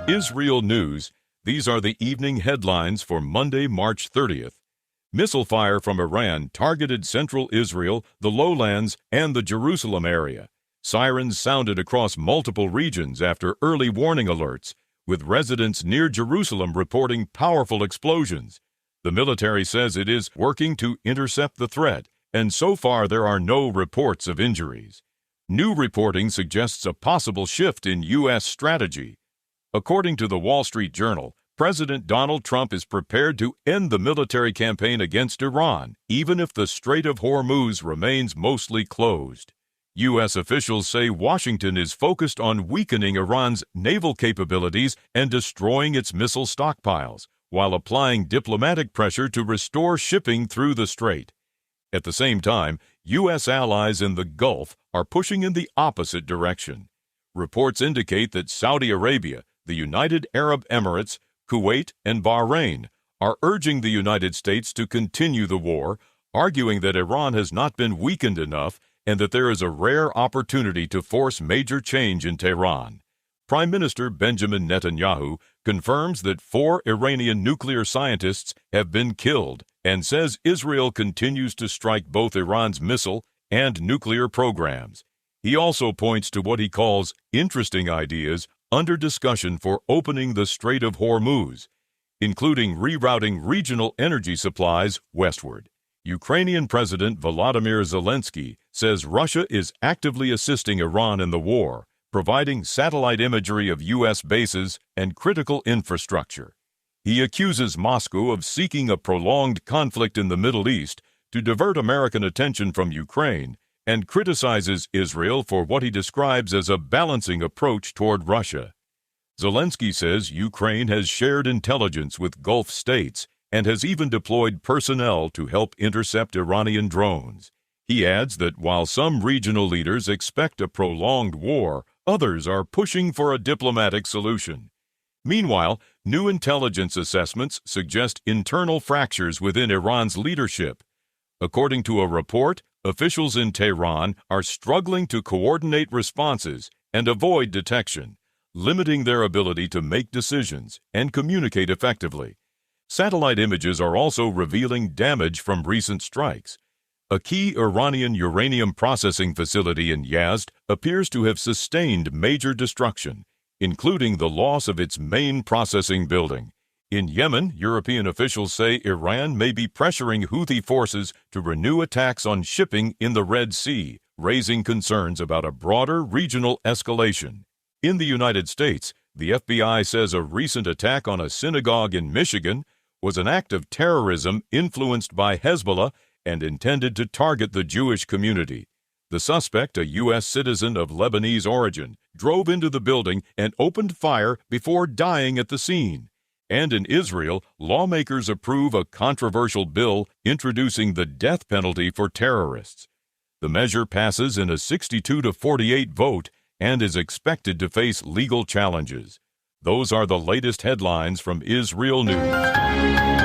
IsReal News. These are the evening headlines for Monday, March 30th. Missile fire from Iran targeted central Israel, the lowlands, and the Jerusalem area. Sirens sounded across multiple regions after early warning alerts, with residents near Jerusalem reporting powerful explosions. The military says it is working to intercept the threat, and so far there are no reports of injuries. New reporting suggests a possible shift in U.S. strategy. According to the Wall Street Journal, President Donald Trump is prepared to end the military campaign against Iran, even if the Strait of Hormuz remains mostly closed. U.S. officials say Washington is focused on weakening Iran's naval capabilities and destroying its missile stockpiles, while applying diplomatic pressure to restore shipping through the strait. At the same time, U.S. allies in the Gulf are pushing in the opposite direction. Reports indicate that Saudi Arabia, the United Arab Emirates, Kuwait, and Bahrain are urging the United States to continue the war, arguing that Iran has not been weakened enough and that there is a rare opportunity to force major change in Tehran. Prime Minister Benjamin Netanyahu confirms that 4 Iranian nuclear scientists have been killed and says Israel continues to strike both Iran's missile and nuclear programs. He also points to what he calls interesting ideas under discussion for opening the Strait of Hormuz, including rerouting regional energy supplies westward. Ukrainian President Volodymyr Zelenskyy says Russia is actively assisting Iran in the war, providing satellite imagery of U.S. bases and critical infrastructure. He accuses Moscow of seeking a prolonged conflict in the Middle East to divert American attention from Ukraine, and criticizes Israel for what he describes as a balancing approach toward Russia. Zelenskyy says Ukraine has shared intelligence with Gulf states and has even deployed personnel to help intercept Iranian drones. He adds that while some regional leaders expect a prolonged war, others are pushing for a diplomatic solution. Meanwhile, new intelligence assessments suggest internal fractures within Iran's leadership. According to a report, officials in Tehran are struggling to coordinate responses and avoid detection, limiting their ability to make decisions and communicate effectively. Satellite images are also revealing damage from recent strikes. A key Iranian uranium processing facility in Yazd appears to have sustained major destruction, including the loss of its main processing building. In Yemen, European officials say Iran may be pressuring Houthi forces to renew attacks on shipping in the Red Sea, raising concerns about a broader regional escalation. In the United States, the FBI says a recent attack on a synagogue in Michigan was an act of terrorism influenced by Hezbollah and intended to target the Jewish community. The suspect, a U.S. citizen of Lebanese origin, drove into the building and opened fire before dying at the scene. And in Israel, lawmakers approve a controversial bill introducing the death penalty for terrorists. The measure passes in a 62-48 vote and is expected to face legal challenges. Those are the latest headlines from IsReal News.